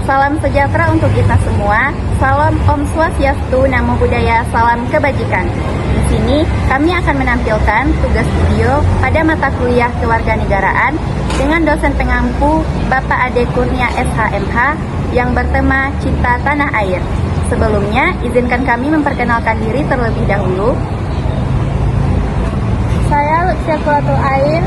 Salam sejahtera untuk kita semua. Salam Om Swastiastu, Namo Buddhaya, salam kebajikan. Di sini kami akan menampilkan tugas video pada mata kuliah kewarganegaraan dengan dosen pengampu Bapak Ade Kurnia SHMH yang bertema Cinta Tanah Air. Sebelumnya, izinkan kami memperkenalkan diri terlebih dahulu. Saya Lutfia Quratul Ain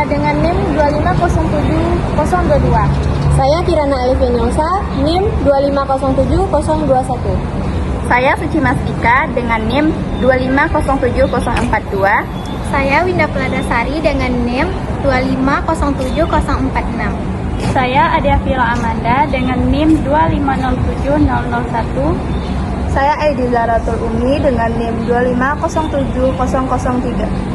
dengan NIM 2507022. Saya Kirana Alifia Nyosa, NIM 2507021. Saya Suci Mastika dengan NIM 2507042. Saya Winda Pladasari dengan NIM 2507046. Saya Adia Vila Amanda dengan NIM 2507001. Saya Aidi Zaratul Umi dengan NIM 2507003.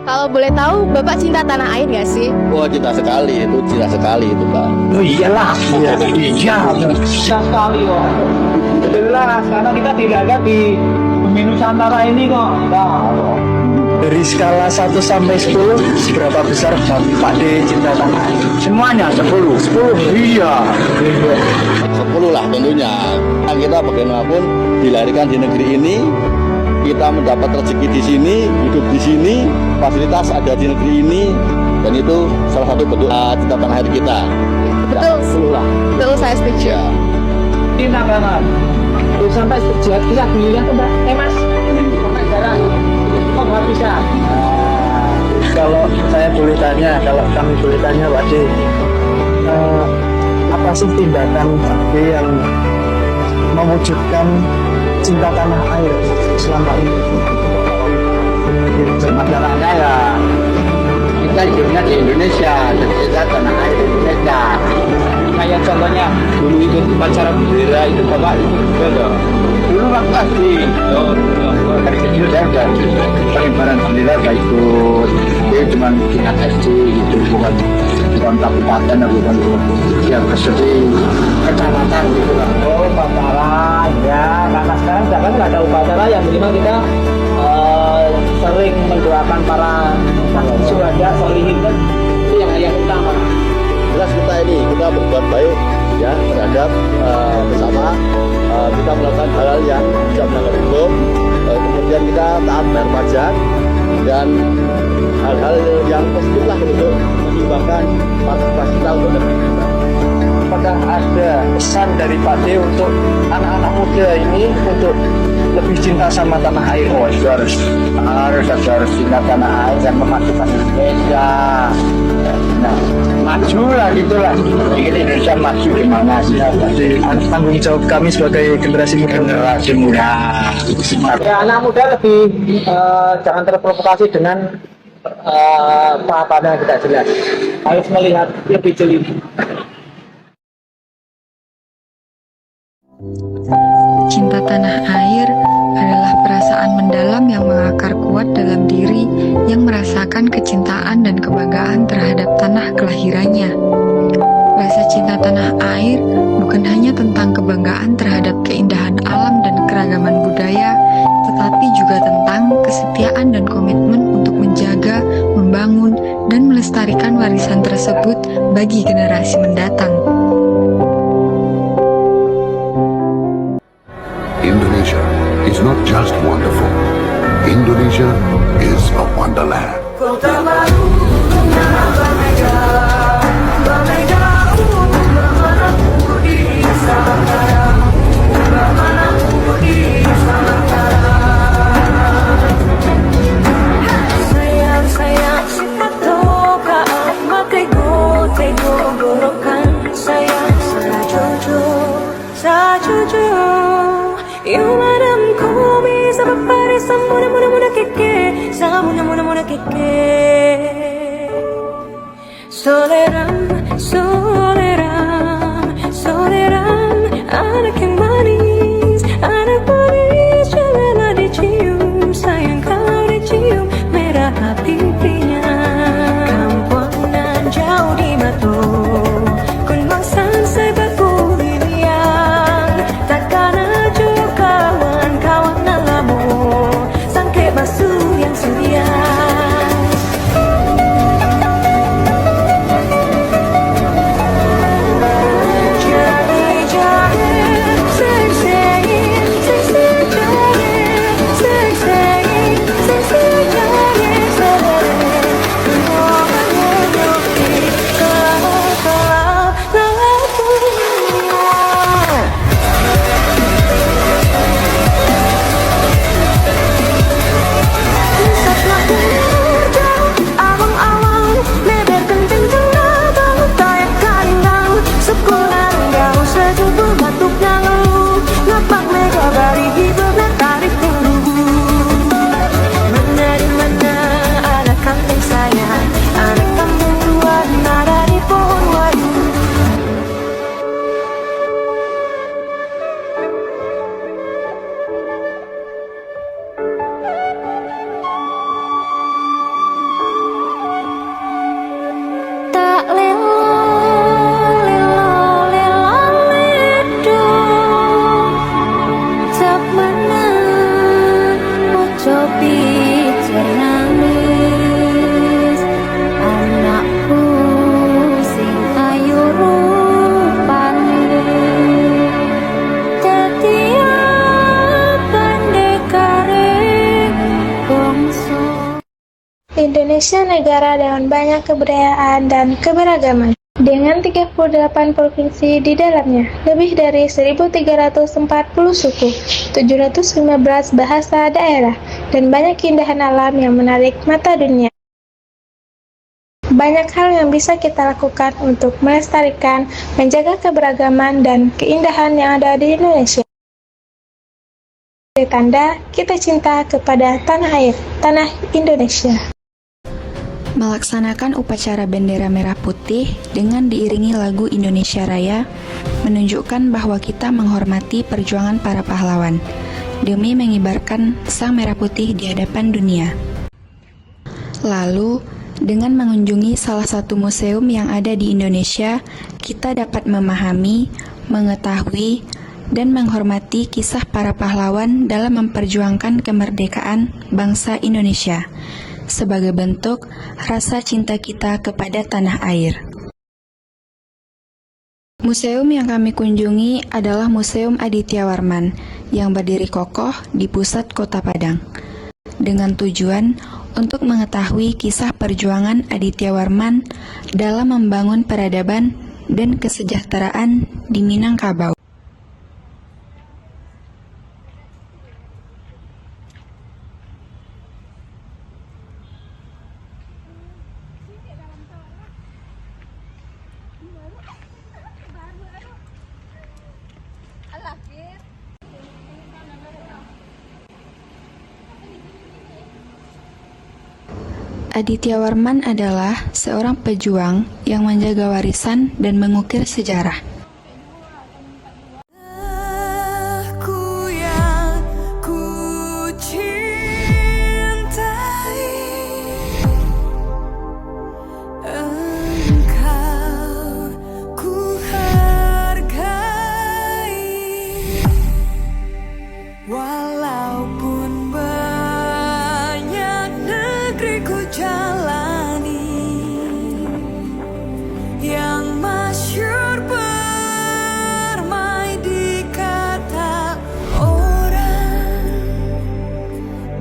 Kalau boleh tahu, Bapak cinta tanah air nggak sih? Wah, cinta sekali itu Pak. Oh iyalah, iya, cinta sekali kok. Jelas, karena kita tidak ada di bumi Nusantara ini kok. Dari skala 1 sampai 10, seberapa besar Pak D cinta tanah air? Semuanya 10. 10? Iya. 10 lah tentunya. Kita bagaimanapun dilahirkan di negeri ini, kita mendapat rezeki di sini, hidup di sini, fasilitas ada di negeri ini, dan itu salah satu bentuk cinta tanah air kita. Betul. Betul, saya setuju. Ya. Cinta tanah. Terus sampai sejahat kita belinya tuh Mbak. Mas, pakai jarak. Kok nggak bisa? Kalau saya boleh tanya, kalau kami boleh tanya Pak D, apa sih tindakan Pak D yang mewujudkan cinta tanah air selama ini? Masalahnya ya kita hidupnya di Indonesia, jadi kita tanah air Indonesia. Kayak contohnya dulu ikut upacara bendera itu Bapak itu juga dong. Dulu waktu asli, dari kecil saya udah pengibaran bendera udah ikut. Dia cuma tingkat SD gitu, bukan kabupaten atau bukan yang kesedi kecamatan gitu lah. Oh, upacara ya, karena sekarang jangan nggak ada upacara, yang minimal kita sering mendoakan para syuhada solihin, kan itu yang utama. Jelas kita berbuat baik ya terhadap bersama, kita melakukan hal-hal yang tidak melanggar hukum, kemudian kita taat bayar pajak dan hal-hal yang positif lah untuk menyumbangkan partisipasi kita untuk negeri kita. Apakah ada pesan dari Pak D untuk anak-anak muda ini untuk lebih cinta sama tanah air? Oh, itu harus cinta tanah air dan memajukan Indonesia. Nah, maju lah gitulah. Ingin Indonesia maju gimana sih? Tanggung jawab kami sebagai generasi muda. Ya, anak muda lebih jangan terprovokasi dengan apa-apa yang tidak jelas. Harus melihat lebih jeli. Cinta tanah air adalah perasaan mendalam yang mengakar kuat dalam diri yang merasakan kecintaan dan kebanggaan terhadap tanah kelahirannya. Rasa cinta tanah air bukan hanya tentang kebanggaan terhadap keindahan alam dan keragaman budaya, tetapi juga tentang kesetiaan dan komitmen untuk menjaga, membangun, dan melestarikan warisan tersebut bagi generasi mendatang. Indonesia is not just wonderful. Indonesia is a wonderland. Soleram, soleram, soleram, anak yang manis, anak manis. tenan ojo pijer nangis anakku sing ayu rupane dadi pandekare bangsa. Indonesia negara dengan banyak kebudayaan dan keberagaman. Dengan 38 provinsi di dalamnya, lebih dari 1.340 suku, 715 bahasa daerah, dan banyak keindahan alam yang menarik mata dunia. Banyak hal yang bisa kita lakukan untuk melestarikan, menjaga keberagaman dan keindahan yang ada di Indonesia. Tanda kita cinta kepada tanah air, tanah Indonesia. Melaksanakan upacara bendera merah putih dengan diiringi lagu Indonesia Raya menunjukkan bahwa kita menghormati perjuangan para pahlawan demi mengibarkan sang merah putih di hadapan dunia. Lalu, dengan mengunjungi salah satu museum yang ada di Indonesia, kita dapat memahami, mengetahui, dan menghormati kisah para pahlawan dalam memperjuangkan kemerdekaan bangsa Indonesia sebagai bentuk rasa cinta kita kepada tanah air. Museum yang kami kunjungi adalah Museum Aditya Warman yang berdiri kokoh di pusat Kota Padang, dengan tujuan untuk mengetahui kisah perjuangan Aditya Warman dalam membangun peradaban dan kesejahteraan di Minangkabau. Aditya Warman adalah seorang pejuang yang menjaga warisan dan mengukir sejarah. Aku yang ku cintai, engkau ku hargai, walaupun banyak negeri ku jalani, yang masyhur permai di kata orang,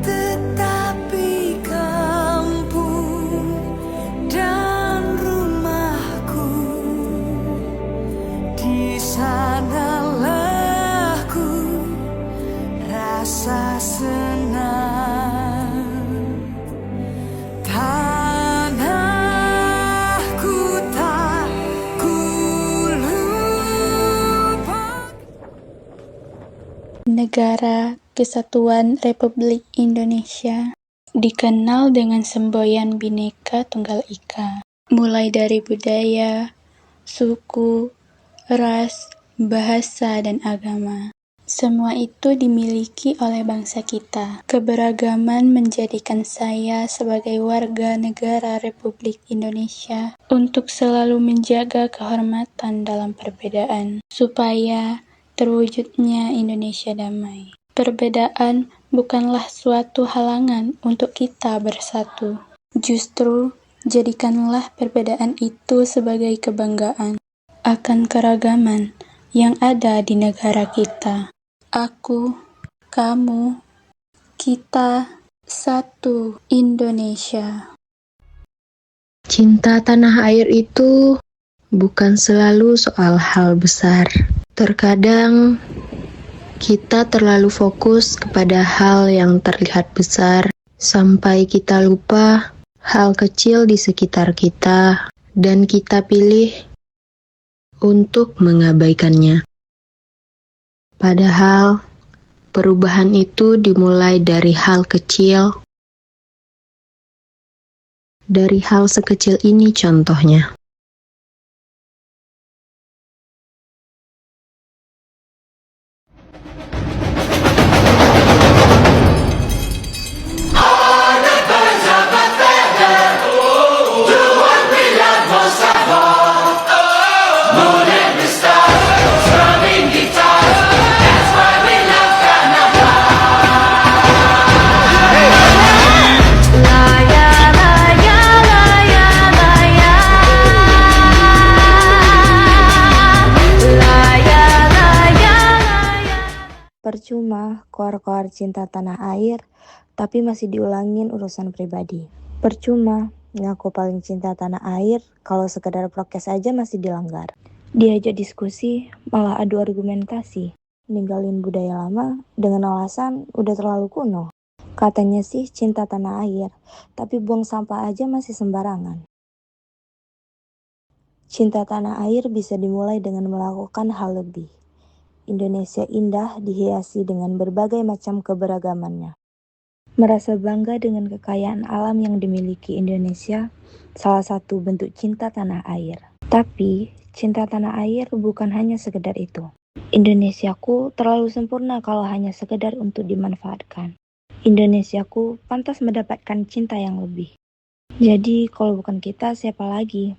tetapi kampung dan rumahku, di sanalah ku rasa senang. Tanahku tak ku lupa. Negara Kesatuan Republik Indonesia dikenal dengan semboyan Bhinneka Tunggal Ika, mulai dari budaya, suku, ras, bahasa, dan agama. Semua itu dimiliki oleh bangsa kita. Keberagaman menjadikan saya sebagai warga negara Republik Indonesia untuk selalu menjaga kehormatan dalam perbedaan, supaya terwujudnya Indonesia damai. Perbedaan bukanlah suatu halangan untuk kita bersatu. Justru, jadikanlah perbedaan itu sebagai kebanggaan akan keragaman yang ada di negara kita. Aku, kamu, kita, satu Indonesia. Cinta tanah air itu bukan selalu soal hal besar. Terkadang kita terlalu fokus kepada hal yang terlihat besar sampai kita lupa hal kecil di sekitar kita dan kita pilih untuk mengabaikannya. Padahal perubahan itu dimulai dari hal kecil. Dari hal sekecil ini contohnya. koar-koar cinta tanah air, tapi masih diulangin urusan pribadi. Percuma, ngaku paling cinta tanah air kalau sekedar prokes aja masih dilanggar. Diajak diskusi, malah adu argumentasi. Ninggalin budaya lama dengan alasan udah terlalu kuno. Katanya sih cinta tanah air, tapi buang sampah aja masih sembarangan. Cinta tanah air bisa dimulai dengan melakukan hal lebih. Indonesia indah dihiasi dengan berbagai macam keberagamannya. Merasa bangga dengan kekayaan alam yang dimiliki Indonesia, salah satu bentuk cinta tanah air. Tapi, cinta tanah air bukan hanya sekedar itu. Indonesiaku terlalu sempurna kalau hanya sekedar untuk dimanfaatkan. Indonesiaku pantas mendapatkan cinta yang lebih. Jadi, kalau bukan kita, siapa lagi?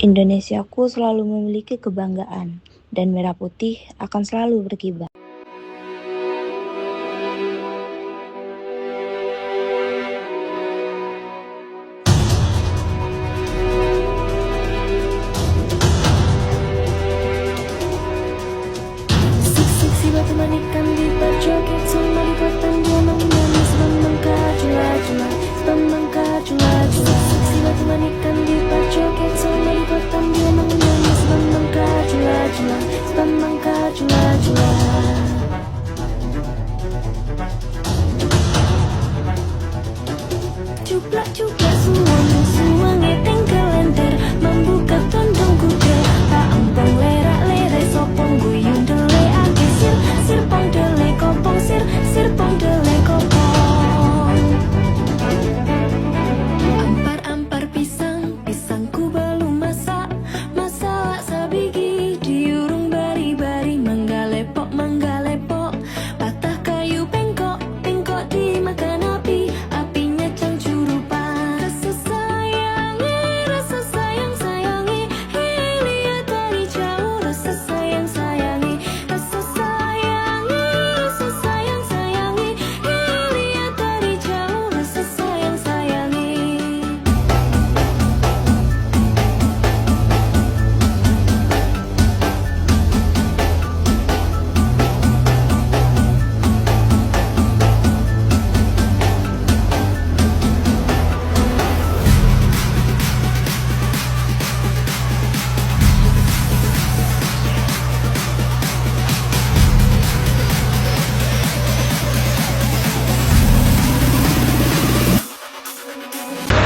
Indonesiaku selalu memiliki kebanggaan, dan merah putih akan selalu berkibar. Seksi batu manikan di berjoget semua di kota dia menangis membengkak jula-jula. Seksi batu manikan di berjoget semua di kota dia menangis membengkak jula-jula. Cuplak-cuplak semua ngeteng kalender membuka tondong kuda tak empong lerak-lere sopong guyung dele ake sir pong dele kopong sir pong dele kopong ampar pisangku belum masak sabigi diurung bari-bari mangga lepok patah kayu pengkok dimakan api apinya cangcurupan rasa sayangi lihat dari jauh rasa sayangi lihat dari jauh rasa sayangi.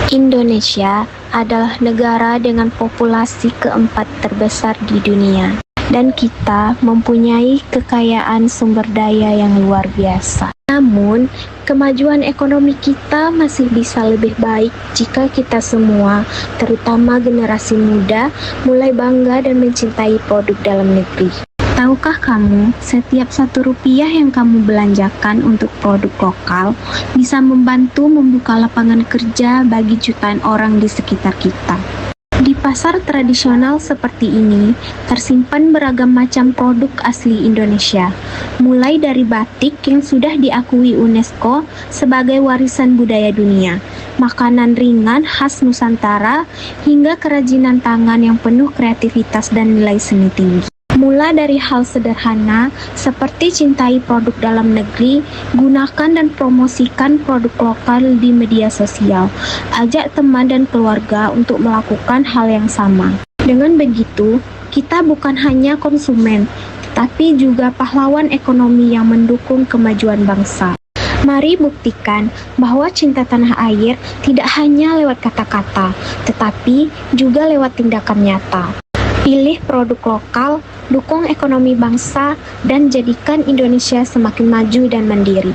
Indonesia adalah negara dengan populasi keempat terbesar di dunia, dan kita mempunyai kekayaan sumber daya yang luar biasa. Namun, kemajuan ekonomi kita masih bisa lebih baik jika kita semua, terutama generasi muda, mulai bangga dan mencintai produk dalam negeri. Tahukah kamu, setiap Rp1 yang kamu belanjakan untuk produk lokal bisa membantu membuka lapangan kerja bagi jutaan orang di sekitar kita. Di pasar tradisional seperti ini, tersimpan beragam macam produk asli Indonesia, mulai dari batik yang sudah diakui UNESCO sebagai warisan budaya dunia, makanan ringan khas Nusantara, hingga kerajinan tangan yang penuh kreativitas dan nilai seni tinggi. Mula dari hal sederhana seperti cintai produk dalam negeri, gunakan dan promosikan produk lokal di media sosial. Ajak teman dan keluarga untuk melakukan hal yang sama. Dengan begitu, kita bukan hanya konsumen, tetapi juga pahlawan ekonomi yang mendukung kemajuan bangsa. Mari buktikan bahwa cinta tanah air tidak hanya lewat kata-kata, tetapi juga lewat tindakan nyata. Pilih produk lokal, dukung ekonomi bangsa, dan jadikan Indonesia semakin maju dan mandiri.